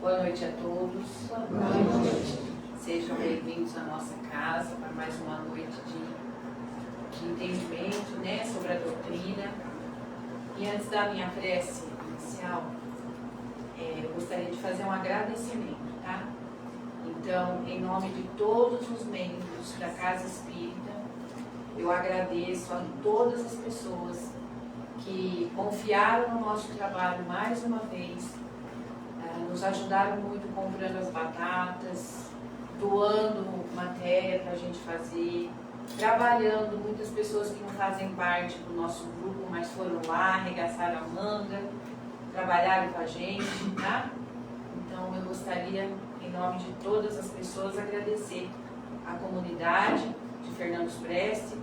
Boa noite a todos. Boa noite. Sejam bem-vindos à nossa casa para mais uma noite de entendimento, né, sobre a doutrina. E antes da minha prece inicial, eu gostaria de fazer um agradecimento, tá? Então, em nome de todos os membros da Casa Espírita, eu agradeço a todas as pessoas que confiaram no nosso trabalho mais uma vez, nos ajudaram muito comprando as batatas, doando matéria para a gente fazer, trabalhando, muitas pessoas que não fazem parte do nosso grupo, mas foram lá, arregaçaram a manga, trabalharam com a gente, tá? Então eu gostaria, em nome de todas as pessoas, agradecer a comunidade de Fernando Preste,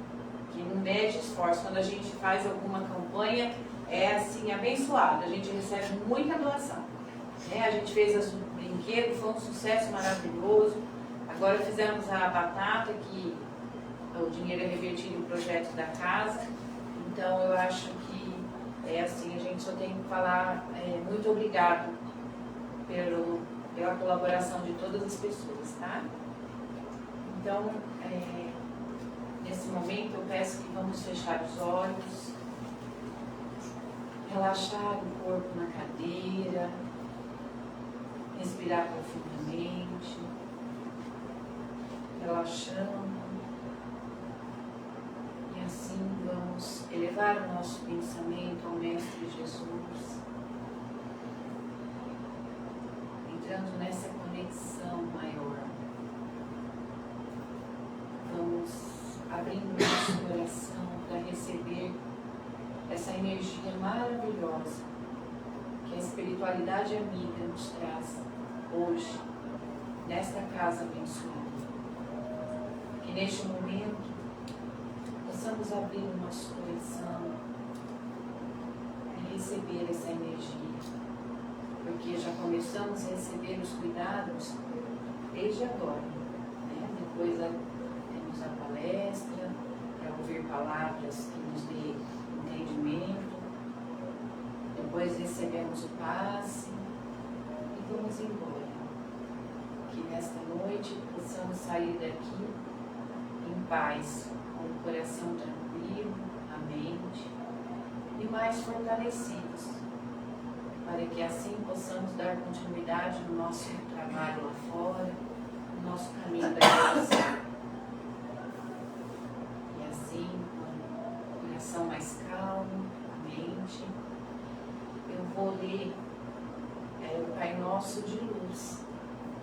que não mede esforço. Quando a gente faz alguma campanha, é assim, abençoado, a gente recebe muita doação. A gente fez o brinquedo, foi um sucesso maravilhoso. Agora fizemos a batata, que o dinheiro é revertido no projeto da casa. Então eu acho que é assim, a gente só tem que falar muito obrigado pela colaboração de todas as pessoas, tá? Então, nesse momento eu peço que vamos fechar os olhos, relaxar o corpo na cadeira, respirar profundamente, relaxando, e assim vamos elevar o nosso pensamento ao Mestre Jesus, entrando nessa conexão maior. Vamos abrindo nosso coração para receber essa energia maravilhosa que a espiritualidade amiga nos traz hoje, nesta casa abençoada. Que neste momento possamos abrir o nosso coração e receber essa energia, porque já começamos a receber os cuidados desde agora, né? Depois temos a palestra para ouvir palavras que nos dê entendimento, depois recebemos o passe e vamos embora. Que nesta noite possamos sair daqui em paz, com o coração tranquilo, a mente, e mais fortalecidos, para que assim possamos dar continuidade no nosso trabalho lá fora, no nosso caminho da evolução. E assim, com o coração mais calmo, a mente, eu vou ler o Pai Nosso de luz.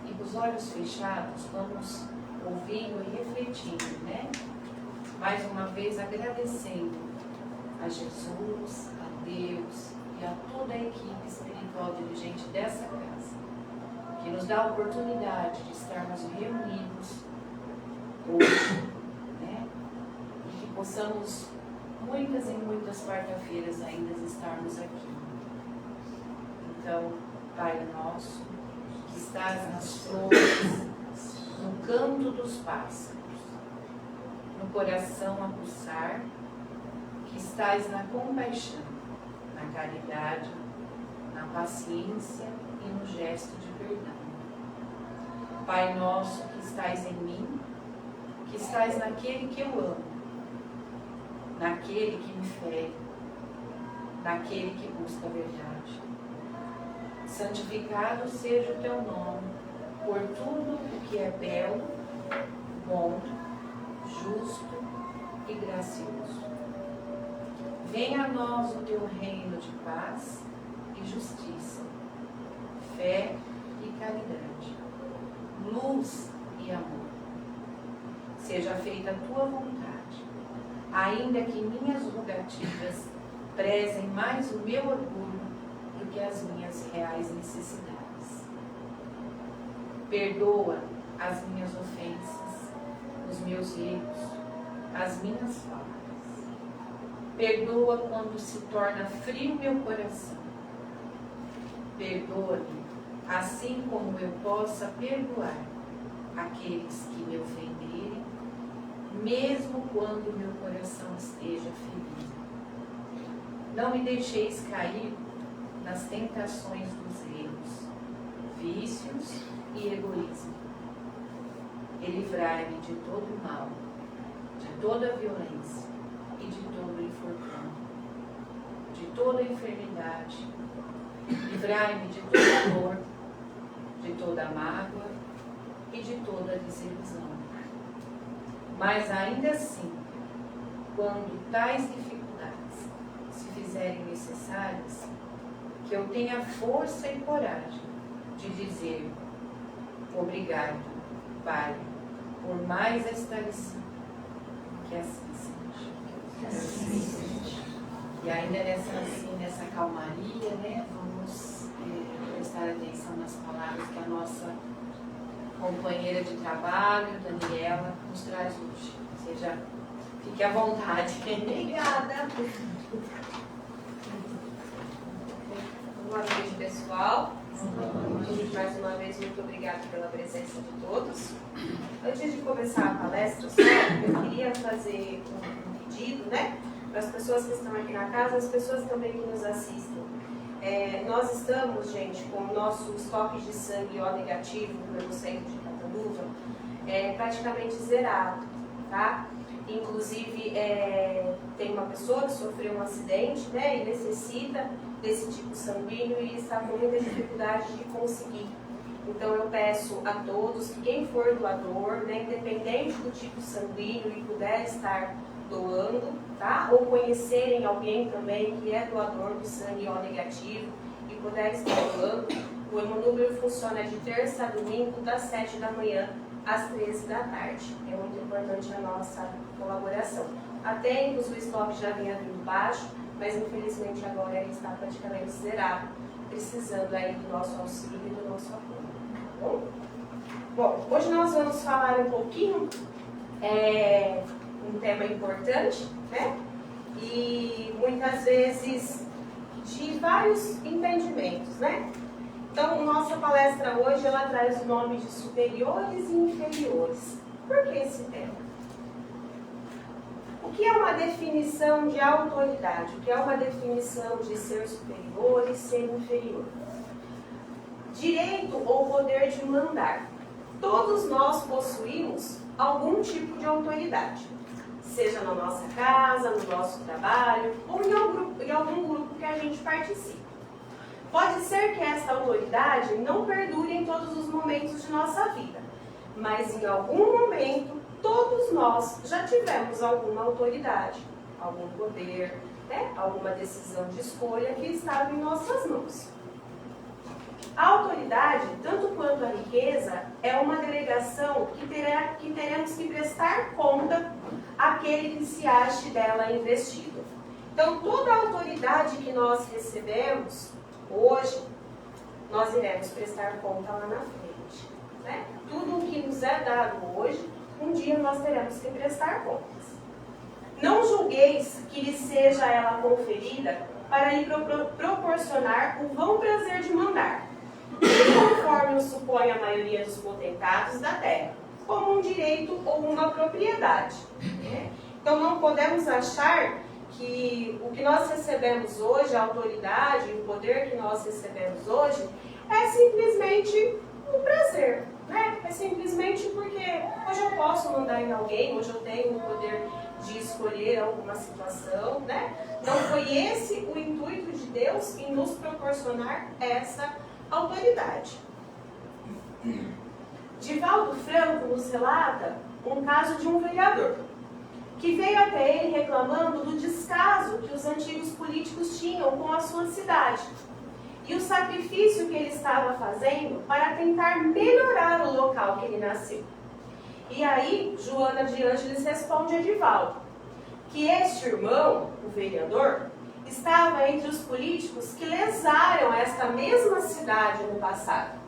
E com os olhos fechados, vamos ouvindo e refletindo, né? Mais uma vez agradecendo a Jesus, a Deus e a toda a equipe espiritual dirigente dessa casa, que nos dá a oportunidade de estarmos reunidos hoje, né? E que possamos, muitas e muitas quarta-feiras ainda, estarmos aqui. Então, Pai Nosso, que estás nas flores, no canto dos pássaros, no coração a pulsar, que estás na compaixão, na caridade, na paciência e no gesto de perdão. Pai Nosso, que estás em mim, que estás naquele que eu amo, naquele que me fere, naquele que busca a verdade. Santificado seja o teu nome, por tudo o que é belo, bom, justo e gracioso. Venha a nós o teu reino de paz e justiça, fé e caridade, luz e amor. Seja feita a tua vontade, ainda que minhas rogativas prezem mais o meu orgulho do que as minhas reais necessidades. Perdoa as minhas ofensas, os meus erros, as minhas faltas. Perdoa quando se torna frio meu coração. Perdoa-me, assim como eu possa perdoar aqueles que me ofenderem, mesmo quando meu coração esteja ferido. Não me deixeis cair nas tentações dos erros, vícios e egoísmo. E livrai-me de todo o mal, de toda a violência e de todo o infortúnio, de toda a enfermidade. Livrai-me de toda a dor, de toda a mágoa e de toda a desilusão. Mas ainda assim, quando tais dificuldades se fizerem necessárias, que eu tenha força e coragem de dizer: obrigado, Pai, por mais esta lição. Que assim seja. Que assim seja. E ainda nessa calmaria, né, vamos prestar atenção nas palavras que a nossa companheira de trabalho, Daniela, nos traz hoje. Seja, fique à vontade. Obrigada. Boa noite, pessoal. Mais uma vez, muito obrigada pela presença de todos. Antes de começar a palestra, eu queria fazer um pedido, né, para as pessoas que estão aqui na casa, as pessoas também que nos assistem. Nós estamos, gente, com o nosso estoque de sangue O negativo pelo centro de Catanduva praticamente zerado, tá? Inclusive, tem uma pessoa que sofreu um acidente, né, e necessita desse tipo sanguíneo e está com muita dificuldade de conseguir. Então, eu peço a todos que quem for doador, né, independente do tipo sanguíneo e puder estar doando, tá? Ou conhecerem alguém também que é doador do sangue O negativo e puder estar doando, o hemonúcleo funciona de terça a domingo, das 7 da manhã às 13 da tarde. É muito importante a nossa colaboração. Há tempos o estoque já vinha vindo baixo, mas infelizmente agora ele está praticamente zerado, precisando aí do nosso auxílio e do nosso apoio. Tá bom? Bom, hoje nós vamos falar um pouquinho, um tema importante, né? E muitas vezes de vários entendimentos, né? Então, nossa palestra hoje, ela traz o nome de superiores e inferiores. Por que esse tema? O que é uma definição de autoridade? O que é uma definição de ser superior e ser inferior? Direito ou poder de mandar. Todos nós possuímos algum tipo de autoridade. Seja na nossa casa, no nosso trabalho ou em algum grupo que a gente participa. Pode ser que essa autoridade não perdure em todos os momentos de nossa vida, mas em algum momento todos nós já tivemos alguma autoridade, algum poder, né? Alguma decisão de escolha que estava em nossas mãos. A autoridade, tanto quanto a riqueza, é uma delegação que teremos que prestar conta àquele que se ache dela investido. Então, toda a autoridade que nós recebemos hoje, nós iremos prestar conta lá na frente, né? Tudo o que nos é dado hoje, um dia nós teremos que prestar contas. Não julgueis que lhe seja ela conferida para lhe proporcionar o vão prazer de mandar, conforme o supõe a maioria dos potentados da terra, como um direito ou uma propriedade. Né? Então não podemos achar que o que nós recebemos hoje, a autoridade e o poder que nós recebemos hoje, é simplesmente um prazer, né? É simplesmente porque hoje eu posso mandar em alguém, hoje eu tenho o poder de escolher alguma situação, né? Não foi esse o intuito de Deus em nos proporcionar essa autoridade. Divaldo Franco nos relata um caso de um vereador que veio até ele reclamando do descaso que os antigos políticos tinham com a sua cidade e o sacrifício que ele estava fazendo para tentar melhorar o local que ele nasceu. E aí, Joana de Ângeles responde a Divaldo que este irmão, o vereador, estava entre os políticos que lesaram esta mesma cidade no passado.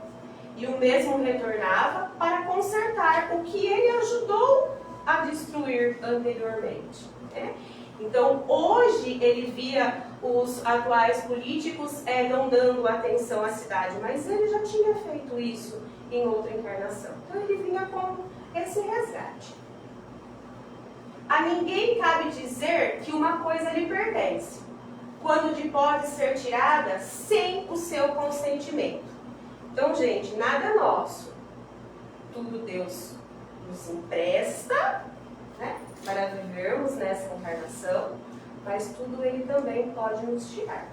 E o mesmo retornava para consertar o que ele ajudou a destruir anteriormente. Né? Então, hoje ele via os atuais políticos não dando atenção à cidade, mas ele já tinha feito isso em outra encarnação. Então, ele vinha com esse resgate. A ninguém cabe dizer que uma coisa lhe pertence, quando lhe pode ser tirada sem o seu consentimento. Então, gente, nada é nosso. Tudo Deus nos empresta, né, para vivermos nessa encarnação, mas tudo Ele também pode nos tirar.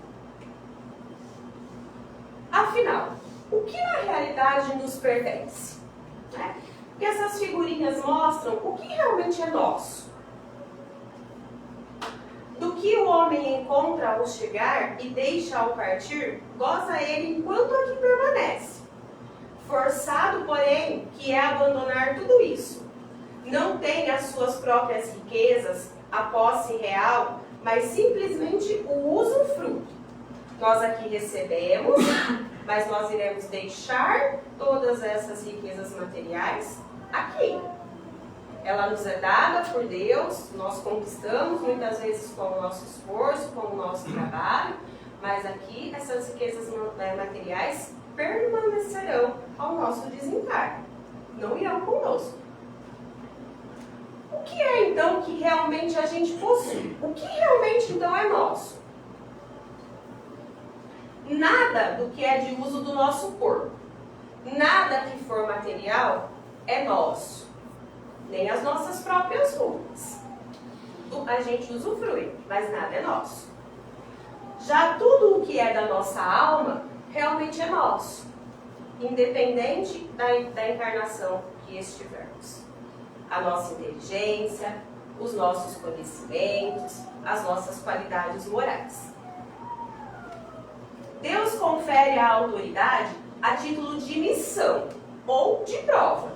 Afinal, o que na realidade nos pertence? Né? Porque essas figurinhas mostram o que realmente é nosso. Do que o homem encontra ao chegar e deixa ao partir, goza ele enquanto aqui permanece. Forçado, porém, que é abandonar tudo isso. Não tem as suas próprias riquezas, a posse real, mas simplesmente o usufruto. Nós aqui recebemos, mas nós iremos deixar todas essas riquezas materiais aqui. Ela nos é dada por Deus, nós conquistamos muitas vezes com o nosso esforço, com o nosso trabalho, mas aqui essas riquezas materiais permanecerão ao nosso desencargo, não irão conosco. O que é então que realmente a gente possui? O que realmente então é nosso? Nada do que é de uso do nosso corpo, nada que for material é nosso, nem as nossas próprias roupas. A gente usufrui, mas nada é nosso. Já tudo o que é da nossa alma realmente é nosso, independente da encarnação que estivermos. A nossa inteligência, os nossos conhecimentos, as nossas qualidades morais. Deus confere a autoridade a título de missão ou de prova.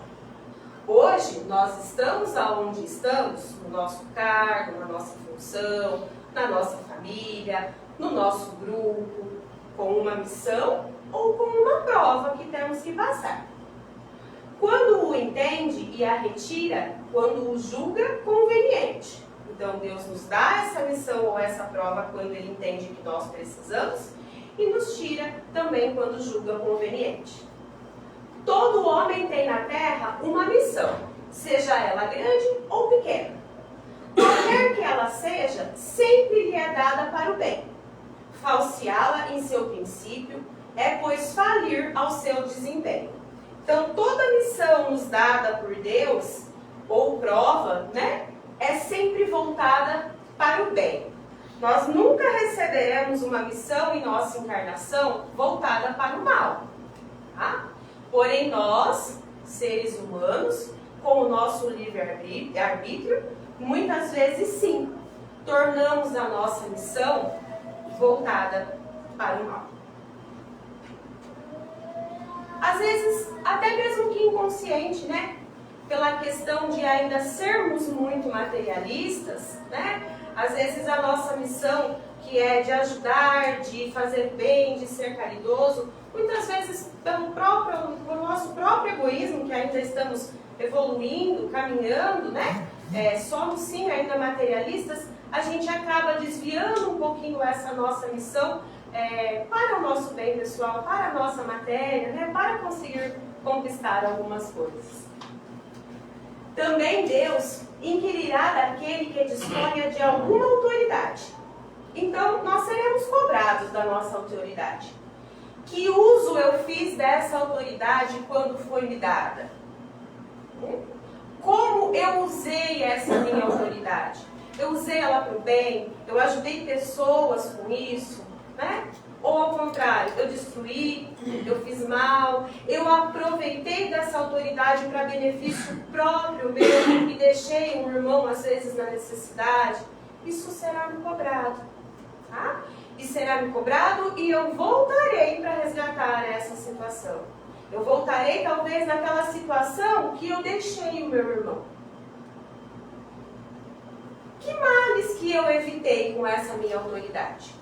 Hoje, nós estamos aonde estamos, no nosso cargo, na nossa função, na nossa família, no nosso grupo, com uma missão ou com uma prova que temos que passar. Quando o entende e a retira, quando o julga conveniente. Então, Deus nos dá essa missão ou essa prova quando Ele entende que nós precisamos e nos tira também quando julga conveniente. Todo homem tem na Terra uma missão, seja ela grande ou pequena. Qualquer que ela seja, sempre lhe é dada para o bem. Falseá-la em seu princípio é, pois, falir ao seu desempenho. Então, toda missão nos dada por Deus, ou prova, né, é sempre voltada para o bem. Nós nunca receberemos uma missão em nossa encarnação voltada para o mal. Tá? Porém, nós, seres humanos, com o nosso livre-arbítrio, muitas vezes sim, tornamos a nossa missão voltada para o mal. Às vezes, até mesmo que inconsciente, né? Pela questão de ainda sermos muito materialistas, né? Às vezes a nossa missão, que é de ajudar, de fazer bem, de ser caridoso, muitas vezes pelo nosso próprio egoísmo, que ainda estamos evoluindo, caminhando, né? Somos sim ainda materialistas, a gente acaba desviando um pouquinho essa nossa missão para o nosso bem pessoal, para a nossa matéria, né? Para conseguir conquistar algumas coisas. Também Deus inquirirá daquele que disponha de alguma autoridade. Então, nós seremos cobrados da nossa autoridade. Que uso eu fiz dessa autoridade quando foi me dada? Como eu usei essa minha autoridade? Eu usei ela para o bem? Eu ajudei pessoas com isso? Né? Ou ao contrário, eu destruí, eu fiz mal, eu aproveitei dessa autoridade para benefício próprio meu e deixei um irmão às vezes na necessidade? Isso será me cobrado. Tá? E será me cobrado e eu voltarei para resgatar essa situação. Eu voltarei talvez naquela situação que eu deixei o meu irmão. Que males que eu evitei com essa minha autoridade?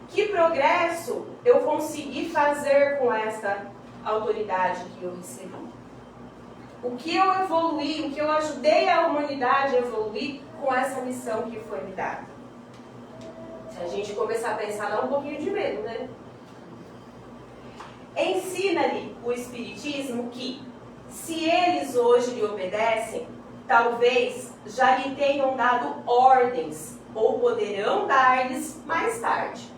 Que progresso eu consegui fazer com essa autoridade que eu recebi? O que eu evoluí, o que eu ajudei a humanidade a evoluir com essa missão que foi me dada? Se a gente começar a pensar, dá um pouquinho de medo, né? Ensina-lhe o Espiritismo que, se eles hoje lhe obedecem, talvez já lhe tenham dado ordens, ou poderão dar-lhes mais tarde.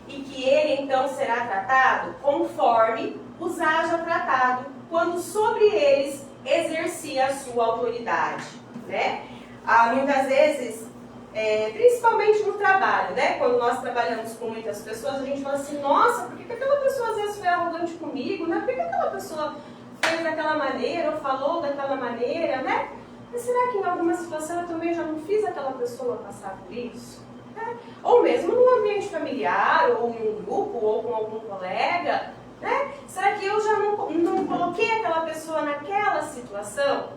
E que ele então será tratado conforme os haja tratado quando sobre eles exercia a sua autoridade, né? Muitas vezes, principalmente no trabalho, né? Quando nós trabalhamos com muitas pessoas, a gente fala assim, nossa, por que aquela pessoa às vezes foi arrogante comigo, né? Por que aquela pessoa fez daquela maneira ou falou daquela maneira, né? Mas será que em alguma situação eu também já não fiz aquela pessoa passar por isso? Né? Ou mesmo num ambiente familiar, ou em um grupo, ou com algum colega, né? Será que eu já não coloquei aquela pessoa naquela situação?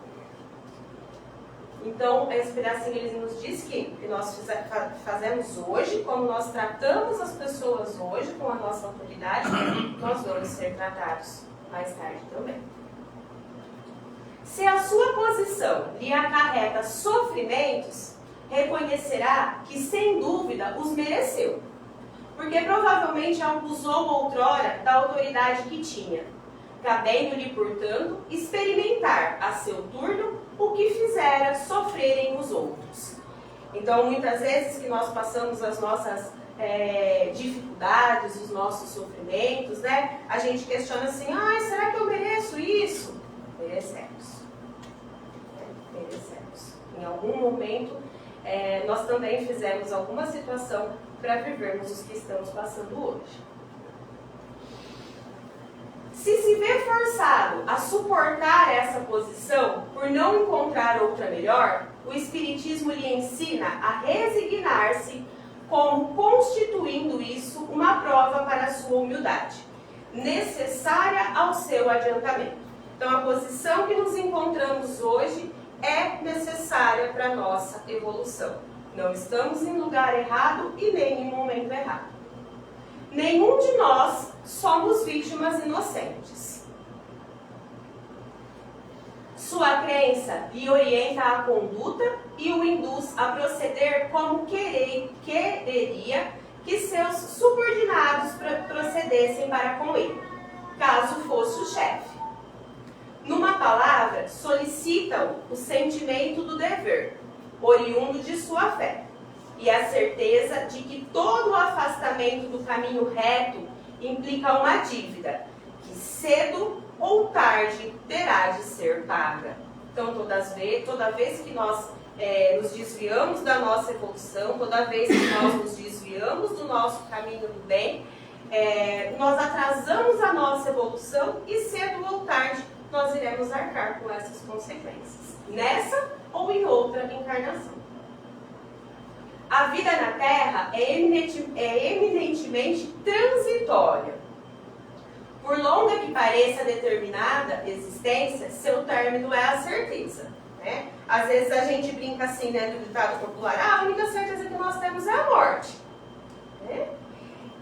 Então, esse pedacinho ele nos diz que nós fazemos hoje, como nós tratamos as pessoas hoje com a nossa autoridade, nós vamos ser tratados mais tarde também. Se a sua posição lhe acarreta sofrimentos, reconhecerá que, sem dúvida, os mereceu, porque provavelmente abusou outrora da autoridade que tinha, cabendo-lhe, portanto, experimentar a seu turno o que fizera sofrerem os outros. Então, muitas vezes que nós passamos as nossas dificuldades, os nossos sofrimentos, né? A gente questiona assim, será que eu mereço isso? Merecemos. Merecemos. Em algum momento, nós também fizemos alguma situação para vivermos os que estamos passando hoje. Se vê forçado a suportar essa posição por não encontrar outra melhor, o Espiritismo lhe ensina a resignar-se, como constituindo isso uma prova para a sua humildade, necessária ao seu adiantamento. Então, a posição que nos encontramos hoje é necessária para a nossa evolução. Não estamos em lugar errado e nem em momento errado. Nenhum de nós somos vítimas inocentes. Sua crença lhe orienta a conduta e o induz a proceder como quereria que seus subordinados procedessem para com ele, caso fosse o chefe. Numa palavra, solicitam o sentimento do dever, oriundo de sua fé, e a certeza de que todo o afastamento do caminho reto implica uma dívida, que cedo ou tarde terá de ser paga. Então, toda vez que nós nos desviamos da nossa evolução, toda vez que nós nos desviamos do nosso caminho do bem, nós atrasamos a nossa evolução e cedo ou tarde nós iremos arcar com essas consequências, nessa ou em outra encarnação. A vida na Terra é eminentemente transitória. Por longa que pareça determinada existência, seu término é a certeza. Né? Às vezes a gente brinca assim, né, do ditado popular, a única certeza que nós temos é a morte. Né?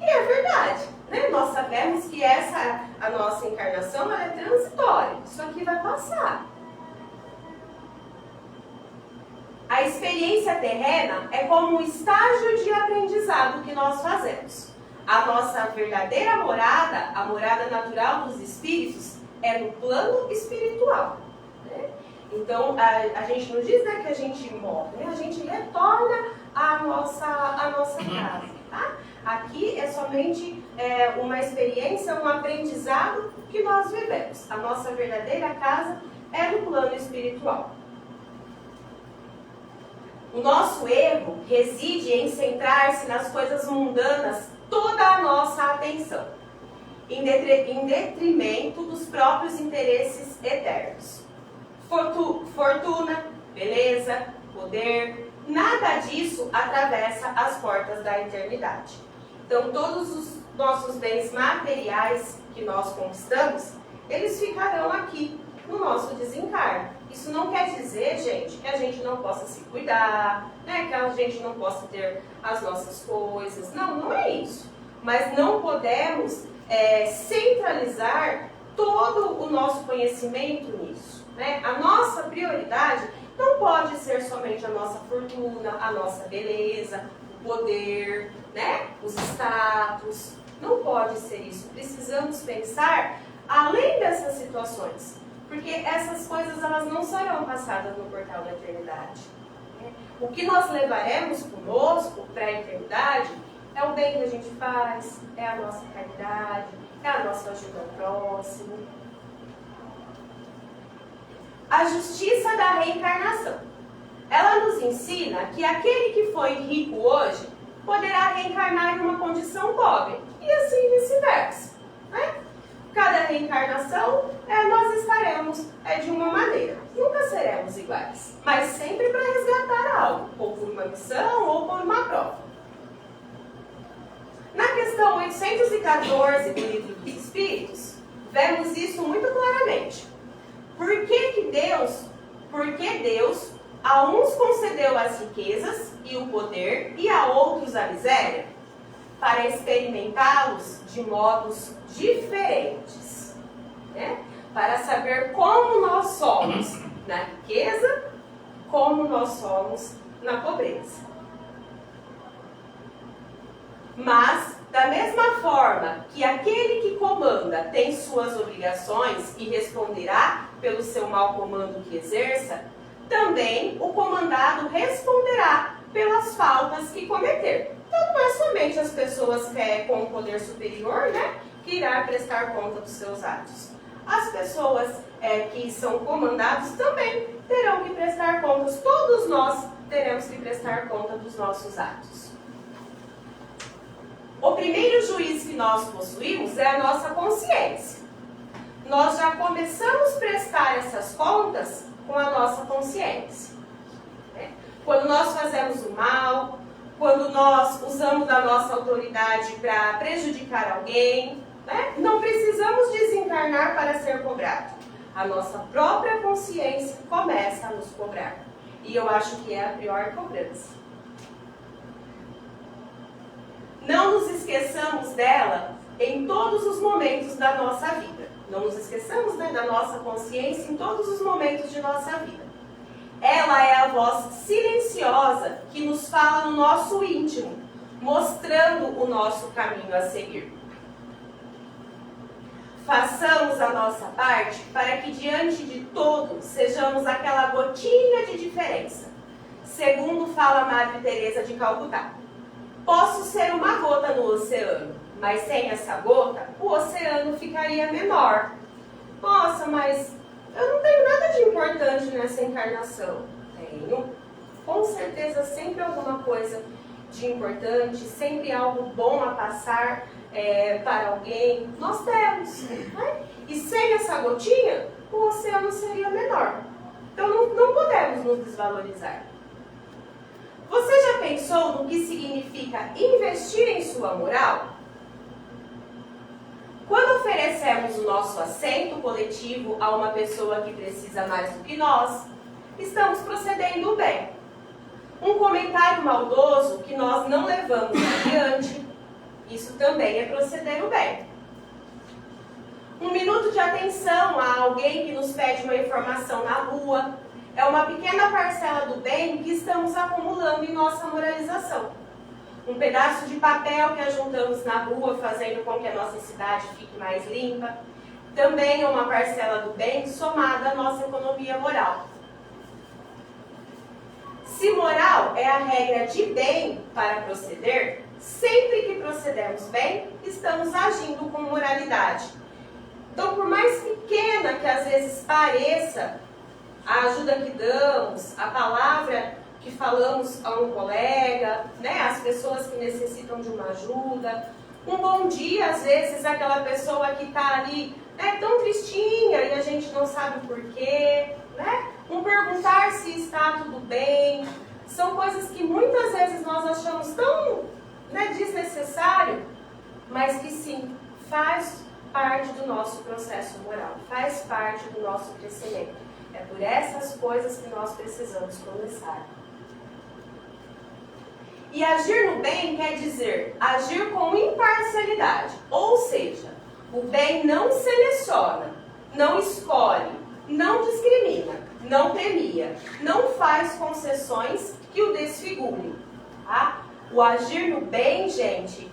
E é verdade. Né? Nós sabemos que a nossa encarnação ela é transitória. Isso aqui vai passar. A experiência terrena é como um estágio de aprendizado que nós fazemos. A nossa verdadeira morada, a morada natural dos espíritos, é no plano espiritual. Né? Então, a gente não diz, né, que a gente morre, né? A gente retorna à nossa casa. Tá? Aqui é somente uma experiência, um aprendizado que nós vivemos. A nossa verdadeira casa é no plano espiritual. O nosso erro reside em centrar-se nas coisas mundanas toda a nossa atenção, em detrimento dos próprios interesses eternos. Fortuna, beleza, poder, nada disso atravessa as portas da eternidade. Então, todos os nossos bens materiais que nós conquistamos, eles ficarão aqui no nosso desencarne. Isso não quer dizer, gente, que a gente não possa se cuidar, né? Que a gente não possa ter as nossas coisas. Não, não é isso. Mas não podemos centralizar todo o nosso conhecimento nisso. Né? A nossa prioridade não pode ser somente a nossa fortuna, a nossa beleza, o poder, né? Os status. Não pode ser isso. Precisamos pensar além dessas situações. Porque essas coisas elas não serão passadas no portal da eternidade. O que nós levaremos conosco para a eternidade É o bem que a gente faz, é a nossa caridade, é a nossa ajuda ao próximo. A justiça da reencarnação. Ela nos ensina que aquele que foi rico hoje poderá reencarnar em uma condição pobre, e assim vice-versa, né? Cada reencarnação, nós estaremos de uma maneira. Nunca seremos iguais, mas sempre para resgatar algo, ou por uma missão, ou por uma prova. Na questão 814 do Livro dos Espíritos, vemos isso muito claramente. Por que Deus a uns concedeu as riquezas e o poder e a outros a miséria? Para experimentá-los de modos diferentes, né? Para saber como nós somos na riqueza, como nós somos na pobreza. Mas, da mesma forma que aquele que comanda tem suas obrigações e responderá pelo seu mau comando que exerça, também o comandado responderá pelas faltas que cometer. Então, não é somente as pessoas com um poder superior, né, que irá prestar conta dos seus atos. As pessoas que são comandados também terão que prestar contas. Todos nós teremos que prestar conta dos nossos atos. O primeiro juiz que nós possuímos é a nossa consciência. Nós já começamos a prestar essas contas com a nossa consciência, né? Quando nós fazemos o mal, quando nós usamos da nossa autoridade para prejudicar alguém, né? Não precisamos desencarnar para ser cobrado. A nossa própria consciência começa a nos cobrar. E eu acho que é a pior cobrança. Não nos esqueçamos dela em todos os momentos da nossa vida. Não nos esqueçamos, né, da nossa consciência em todos os momentos de nossa vida. Ela é a voz silenciosa que nos fala no nosso íntimo, mostrando o nosso caminho a seguir. Façamos a nossa parte para que diante de todos sejamos aquela gotinha de diferença. Segundo fala Madre Teresa de Calcutá. Posso ser uma gota no oceano, mas sem essa gota, o oceano ficaria menor. Nossa, mas eu não tenho nada de importante nessa encarnação. Tenho. Com certeza sempre alguma coisa de importante, sempre algo bom a passar para alguém. Nós temos, né? E sem essa gotinha, o oceano seria menor. Então não podemos nos desvalorizar. Você já pensou no que significa investir em sua moral? Quando oferecemos o nosso assento coletivo a uma pessoa que precisa mais do que nós, estamos procedendo bem. Um comentário maldoso que nós não levamos adiante, isso também é proceder o bem. Um minuto de atenção a alguém que nos pede uma informação na rua, é uma pequena parcela do bem que estamos acumulando em nossa moralização. Um pedaço de papel que ajuntamos na rua, fazendo com que a nossa cidade fique mais limpa, também é uma parcela do bem somada à nossa economia moral. Se moral é a regra de bem para proceder, sempre que procedemos bem, estamos agindo com moralidade. Então, por mais pequena que às vezes pareça a ajuda que damos, a palavra que falamos a um colega, né, as pessoas que necessitam de uma ajuda, um bom dia, às vezes, aquela pessoa que está ali tão tristinha e a gente não sabe o porquê, né? Um perguntar se está tudo bem, são coisas que muitas vezes nós achamos tão desnecessário, mas que sim, faz parte do nosso processo moral, faz parte do nosso crescimento. É por essas coisas que nós precisamos começar. E agir no bem quer dizer agir com imparcialidade, ou seja, o bem não seleciona, não escolhe, não discrimina, não premia, não faz concessões que o desfigurem. Tá? O agir no bem, gente,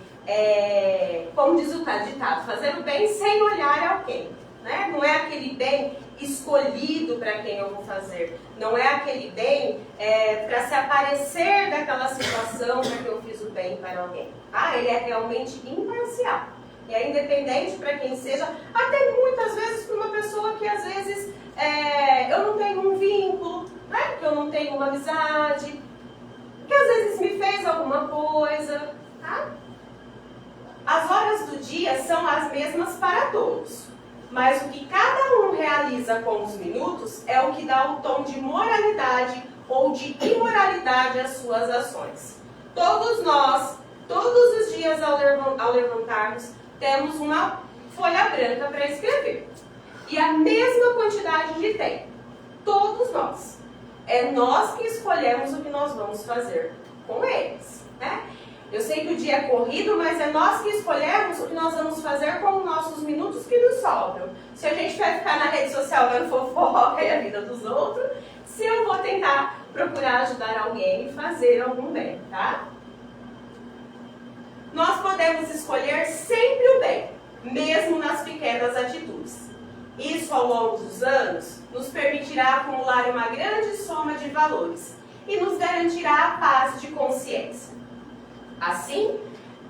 como diz o ditado, fazer o bem sem olhar a alguém. Né? Não é aquele bem escolhido para quem eu vou fazer. Não é aquele bem para se aparecer daquela situação para que eu fiz o bem para alguém. Tá? Ele é realmente imparcial. E é independente para quem seja, até muitas vezes para uma pessoa que às vezes eu não tenho um vínculo, né? Que eu não tenho uma amizade, que às vezes me fez alguma coisa. Tá? As horas do dia são as mesmas para todos. Mas o que cada um realiza com os minutos é o que dá o tom de moralidade ou de imoralidade às suas ações. Todos nós, todos os dias ao levantarmos, temos uma folha branca para escrever. E a mesma quantidade de tempo. Todos nós. É nós que escolhemos o que nós vamos fazer com eles. Né? Eu sei que o dia é corrido, mas é nós que escolhemos o que nós vamos fazer com os nossos minutos que nos sobram. Se a gente vai ficar na rede social vendo fofoca e a vida dos outros, se eu vou tentar procurar ajudar alguém e fazer algum bem, tá? Nós podemos escolher sempre o bem, mesmo nas pequenas atitudes. Isso, ao longo dos anos, nos permitirá acumular uma grande soma de valores e nos garantirá a paz de consciência. Assim,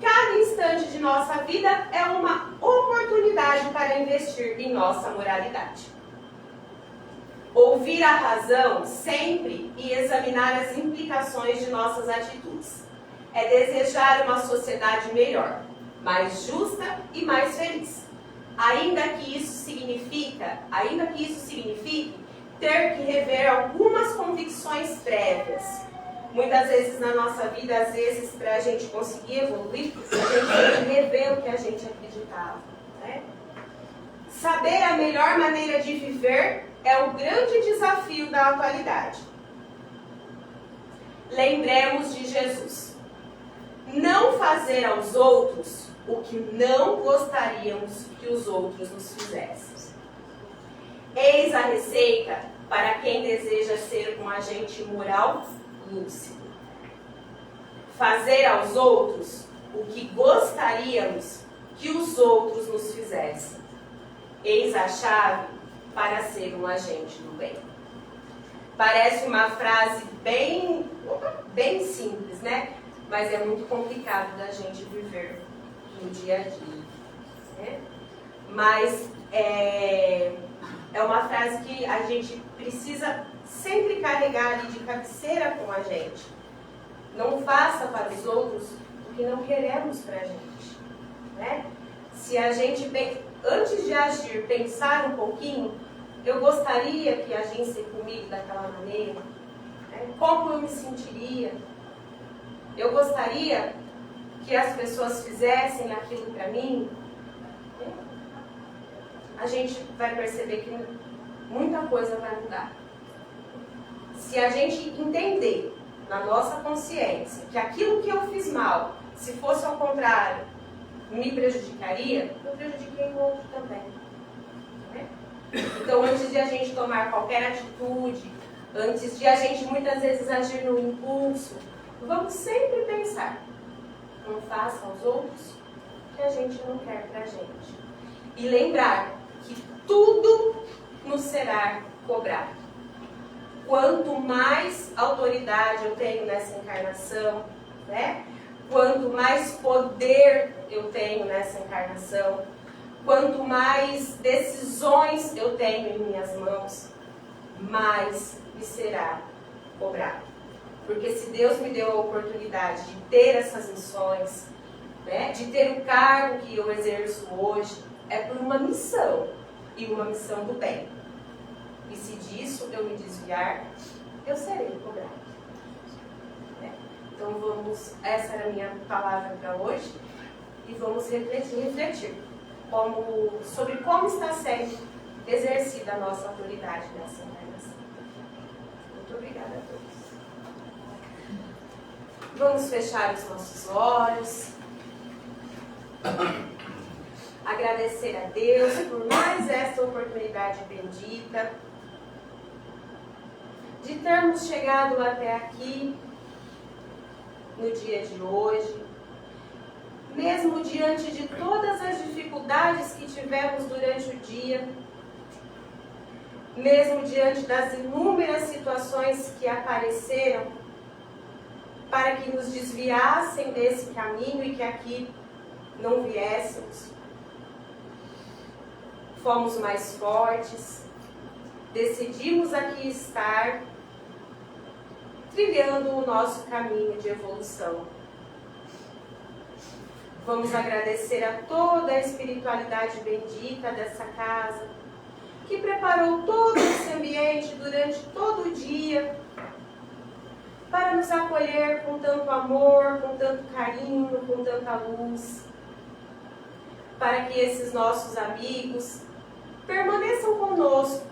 cada instante de nossa vida é uma oportunidade para investir em nossa moralidade. Ouvir a razão sempre e examinar as implicações de nossas atitudes. É desejar uma sociedade melhor, mais justa e mais feliz. Ainda que isso signifique ter que rever algumas convicções prévias. Muitas vezes na nossa vida, às vezes, para a gente conseguir evoluir, a gente tem que rever o que a gente acreditava. Né? Saber a melhor maneira de viver é o grande desafio da atualidade. Lembremos de Jesus. Não fazer aos outros o que não gostaríamos que os outros nos fizessem. Eis a receita para quem deseja ser um agente moral lúcido. Fazer aos outros o que gostaríamos que os outros nos fizessem. Eis a chave para ser um agente do bem. Parece uma frase bem simples, né? Mas é muito complicado da gente viver no dia a dia. Né? Mas é uma frase que a gente precisa sempre carregar ali de cabeceira com a gente. Não faça para os outros o que não queremos para a gente. Né? Se a gente, antes de agir, pensar um pouquinho, eu gostaria que agissem comigo daquela maneira. Né? Como eu me sentiria? Eu gostaria que as pessoas fizessem aquilo para mim. Né? A gente vai perceber que muita coisa vai mudar. Se a gente entender na nossa consciência que aquilo que eu fiz mal, se fosse ao contrário, me prejudicaria, eu prejudiquei o outro também. Né? Então, antes de a gente tomar qualquer atitude, antes de a gente muitas vezes agir no impulso, vamos sempre pensar, não faça aos outros o que a gente não quer pra gente. E lembrar que tudo nos será cobrado. Quanto mais autoridade eu tenho nessa encarnação, né? Quanto mais poder eu tenho nessa encarnação, quanto mais decisões eu tenho em minhas mãos, mais me será cobrado. Porque se Deus me deu a oportunidade de ter essas missões, né, de ter o cargo que eu exerço hoje, é por uma missão, e uma missão do bem. E se disso eu me desviar, eu serei cobrado. Então essa era a minha palavra para hoje, e vamos refletir sobre como está sendo exercida a nossa autoridade nessa encarnação. Muito obrigada a todos. Vamos fechar os nossos olhos. Agradecer a Deus por mais esta oportunidade bendita de termos chegado até aqui no dia de hoje, mesmo diante de todas as dificuldades que tivemos durante o dia, mesmo diante das inúmeras situações que apareceram, para que nos desviassem desse caminho e que aqui não viéssemos. Fomos mais fortes, decidimos aqui estar, trilhando o nosso caminho de evolução. Vamos agradecer a toda a espiritualidade bendita dessa casa, que preparou todo esse ambiente durante todo o dia, para nos acolher com tanto amor, com tanto carinho, com tanta luz, para que esses nossos amigos permaneçam conosco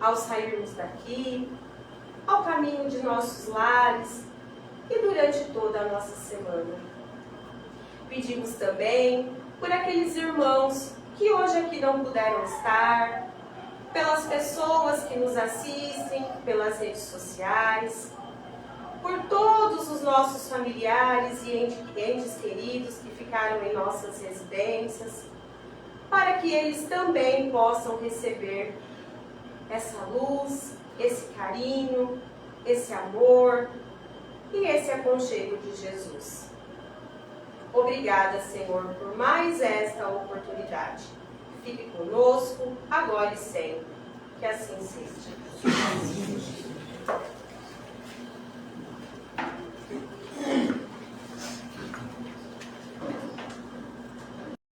ao sairmos daqui, ao caminho de nossos lares e durante toda a nossa semana. Pedimos também por aqueles irmãos que hoje aqui não puderam estar, pelas pessoas que nos assistem pelas redes sociais, por todos os nossos familiares e entes queridos que ficaram em nossas residências, para que eles também possam receber essa luz, esse carinho, esse amor e esse aconchego de Jesus. Obrigada, Senhor, por mais esta oportunidade. Fique conosco, agora e sempre. Que assim seja.